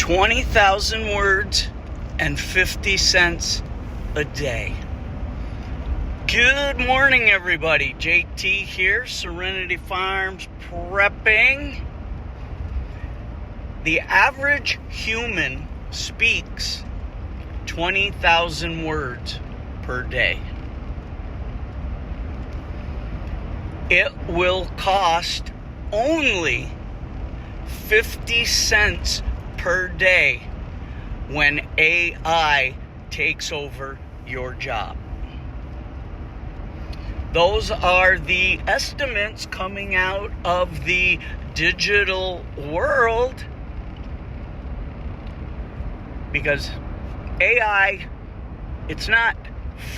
20,000 words and 50 cents a day. Good morning, everybody. JT here, Serenity Farms prepping. The average human speaks 20,000 words per day. It will cost only 50 cents per day when AI takes over your job. Those are the estimates coming out of the digital world, because AI, it's not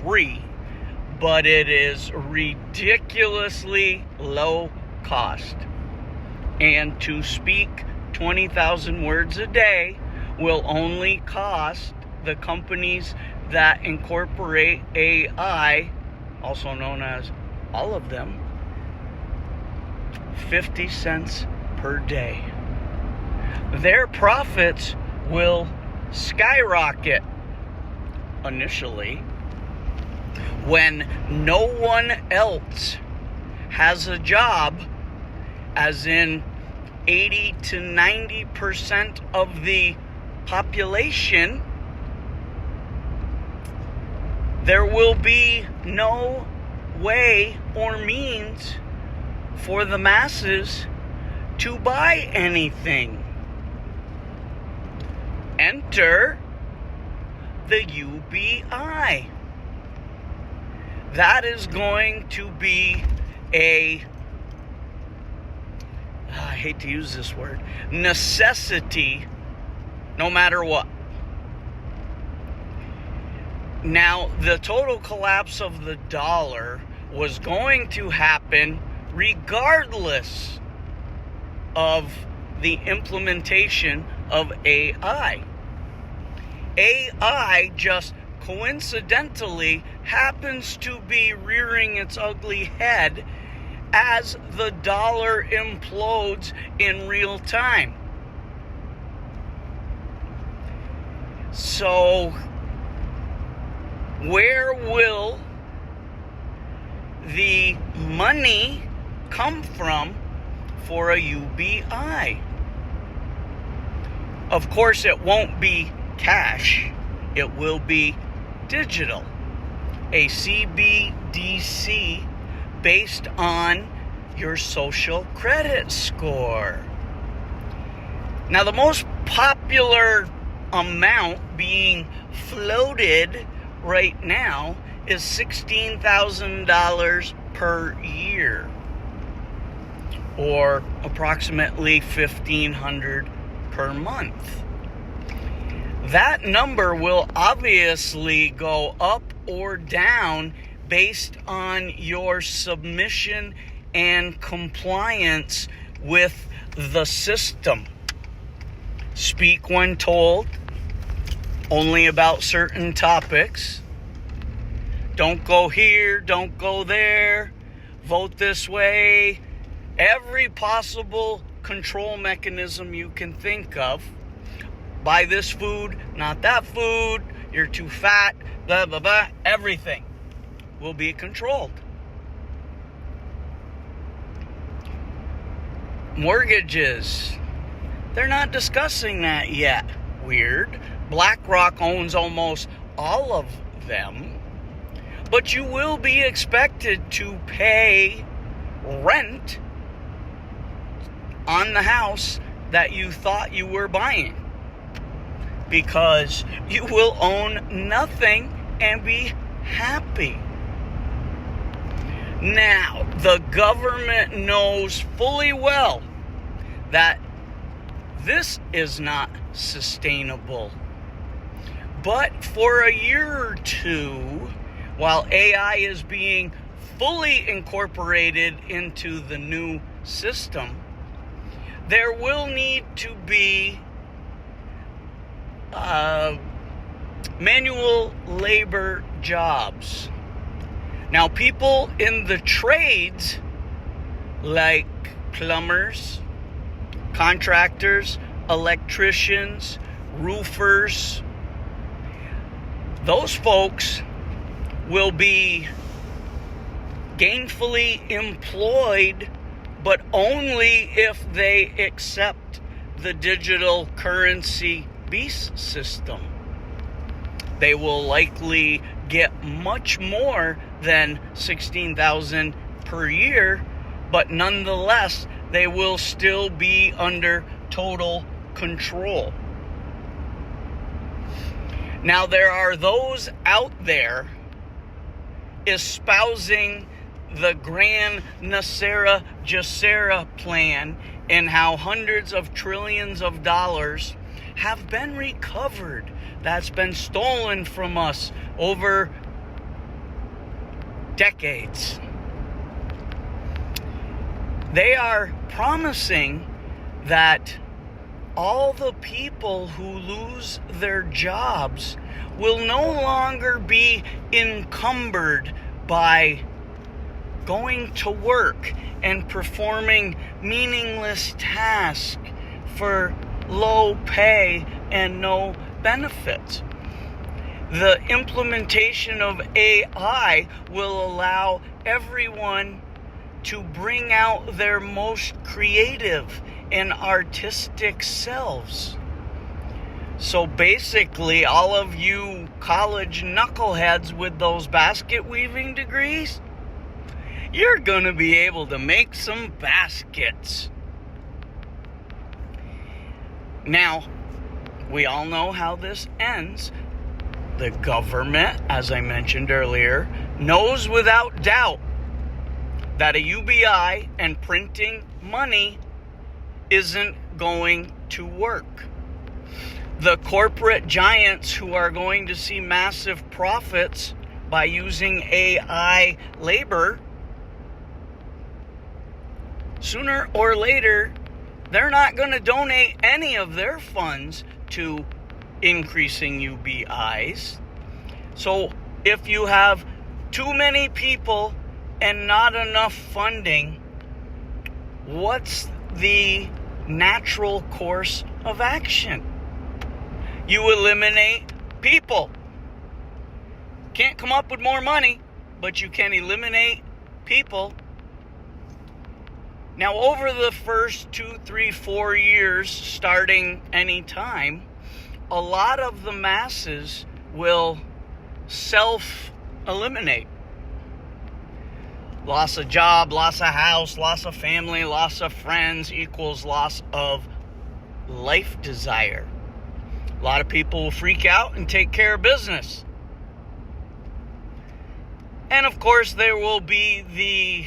free, but it is ridiculously low cost. And to speak 20,000 words a day will only cost the companies that incorporate AI, also known as all of them, 50 cents per day. Their profits will skyrocket initially when no one else has a job, as in 80 to 90% of the population. There will be no way or means for the masses to buy anything. Enter the UBI. That is going to be I hate to use this word, necessity, no matter what. Now, the total collapse of the dollar was going to happen regardless of the implementation of AI. AI just coincidentally happens to be rearing its ugly head as the dollar implodes in real time. So, where will the money come from for a UBI? Of course, it won't be cash. It will be digital. A CBDC based on your social credit score. Now, the most popular amount being floated right now is $16,000 per year, or approximately $1,500 per month. That number will obviously go up or down based on your submission and compliance with the system. Speak when told, only about certain topics. Don't go here, don't go there, vote this way. Every possible control mechanism you can think of. Buy this food, not that food, you're too fat, blah, blah, blah. Everything will be controlled. Mortgages, they're not discussing that yet. Weird. BlackRock owns almost all of them, but you will be expected to pay rent on the house that you thought you were buying, because you will own nothing and be happy. Now, the government knows fully well that this is not sustainable. But for a year or two, while AI is being fully incorporated into the new system, there will need to be manual labor jobs. Now, people in the trades like plumbers, contractors, electricians, roofers, those folks will be gainfully employed, but only if they accept the digital currency beast system. They will likely get much more than $16,000 per year, but nonetheless, they will still be under total control. Now, there are those out there espousing the Grand NESARA GESARA plan and how hundreds of trillions of dollars have been recovered. That's been stolen from us over decades. They are promising that all the people who lose their jobs will no longer be encumbered by going to work and performing meaningless tasks for low pay and no benefits. The implementation of AI will allow everyone to bring out their most creative and artistic selves. So basically, all of you college knuckleheads with those basket weaving degrees, you're going to be able to make some baskets. Now, we all know how this ends. The government, as I mentioned earlier, knows without doubt that a UBI and printing money isn't going to work. The corporate giants who are going to see massive profits by using AI labor, sooner or later, they're not going to donate any of their funds to increasing UBIs. So if you have too many people and not enough funding, what's the natural course of action? You eliminate people. Can't come up with more money, but you can eliminate people. Now, over the first 2, 3, 4 years, starting any time, a lot of the masses will self-eliminate. Loss of job, loss of house, loss of family, loss of friends equals loss of life desire. A lot of people will freak out and take care of business. And of course, there will be the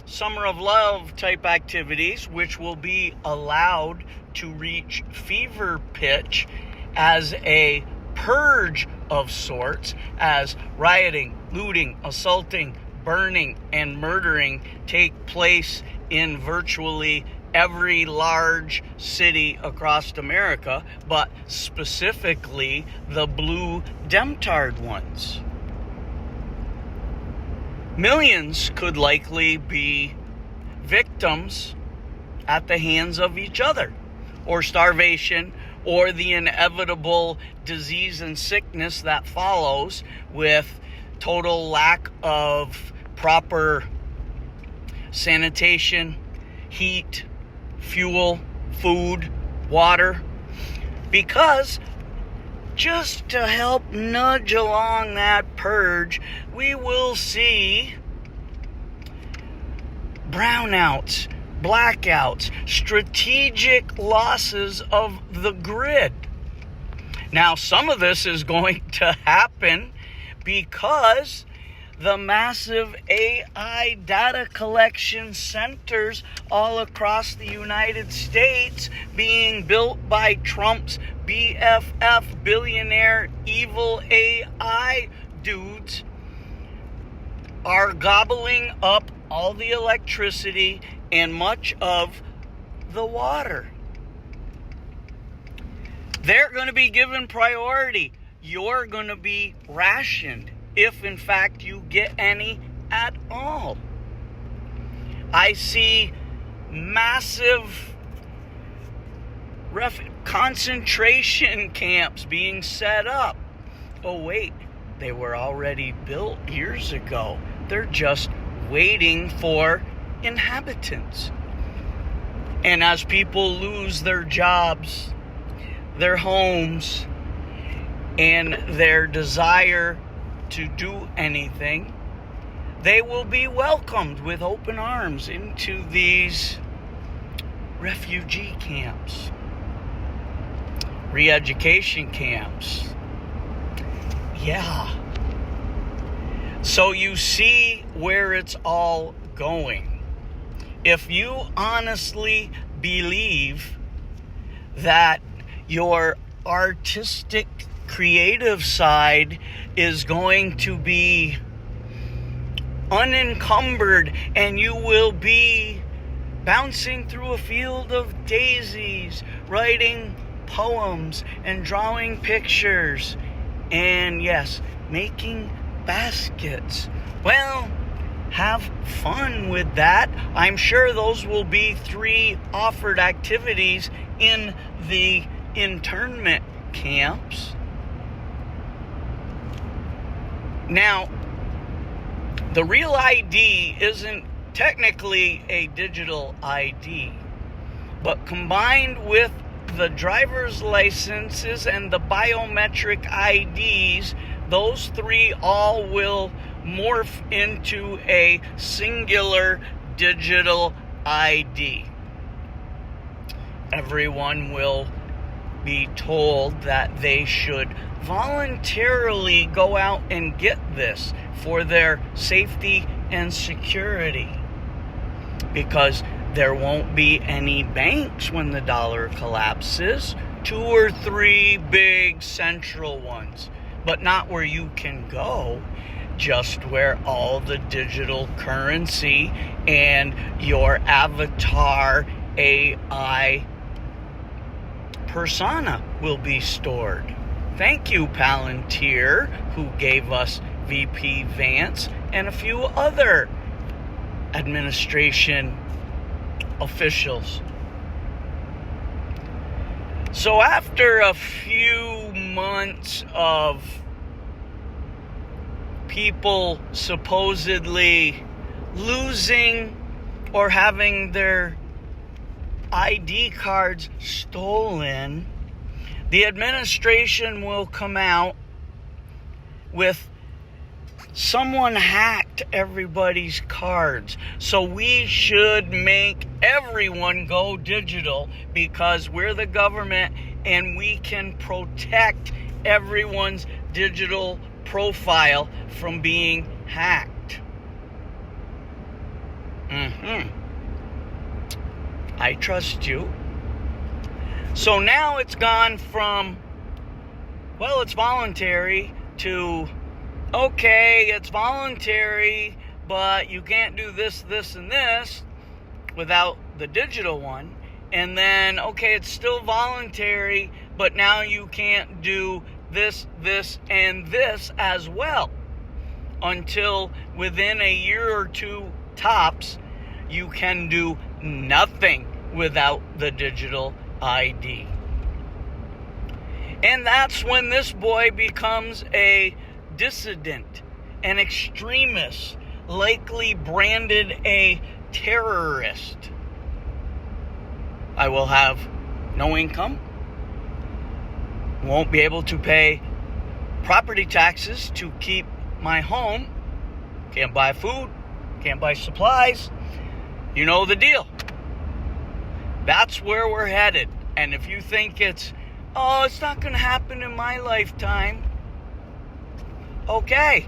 summer of love type activities, which will be allowed to reach fever pitch as a purge of sorts, as rioting, looting, assaulting, burning, and murdering take place in virtually every large city across America, but specifically the blue Demtard ones. Millions could likely be victims at the hands of each other, or starvation, or the inevitable disease and sickness that follows with total lack of proper sanitation, heat, fuel, food, water. Because just to help nudge along that purge, we will see brownouts, blackouts, strategic losses of the grid. Now, some of this is going to happen because the massive AI data collection centers all across the United States being built by Trump's BFF billionaire evil AI dudes are gobbling up all the electricity and much of the water. They're going to be given priority. You're going to be rationed, if in fact you get any at all. I see massive concentration camps being set up. Oh wait, they were already built years ago. They're just waiting for inhabitants. And as people lose their jobs, their homes, and their desire to do anything, they will be welcomed with open arms into these refugee camps, re-education camps. Yeah. So you see where it's all going. If you honestly believe that your artistic, creative side is going to be unencumbered and you will be bouncing through a field of daisies, writing poems and drawing pictures, and yes, making baskets, well, have fun with that. I'm sure those will be 3 offered activities in the internment camps. Now, the real ID isn't technically a digital ID, but combined with the driver's licenses and the biometric IDs, those 3 all will morph into a singular digital ID. Everyone will be told that they should voluntarily go out and get this for their safety and security, because there won't be any banks when the dollar collapses. 2 or 3 big central ones, but not where you can go, just where all the digital currency and your avatar AI persona will be stored. Thank you, Palantir, who gave us VP Vance and a few other administration officials. So after a few months of people supposedly losing or having their ID cards stolen, the administration will come out with someone hacked everybody's cards. So we should make everyone go digital because we're the government and we can protect everyone's digital profile from being hacked. I trust you. So now it's gone from, well, it's voluntary to, okay, it's voluntary, but you can't do this, this, and this without the digital one. And then, okay, it's still voluntary, but now you can't do this, this, and this as well. Until within a year or 2 tops, you can do nothing without the digital ID. And that's when this boy becomes a dissident, an extremist, likely branded a terrorist. I will have no income, won't be able to pay property taxes to keep my home, can't buy food, can't buy supplies. You know the deal. That's where we're headed. And if you think it's not going to happen in my lifetime, okay,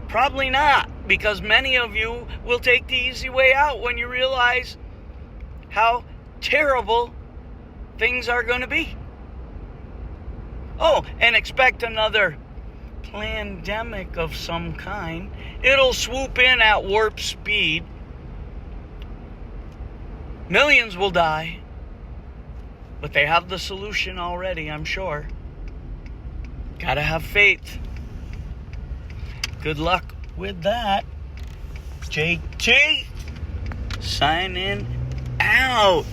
probably not, because many of you will take the easy way out when you realize how terrible things are going to be. Oh, and expect another pandemic of some kind. It'll swoop in at warp speed. Millions will die, but they have the solution already, I'm sure. Gotta have faith. Good luck with that. JT signing out.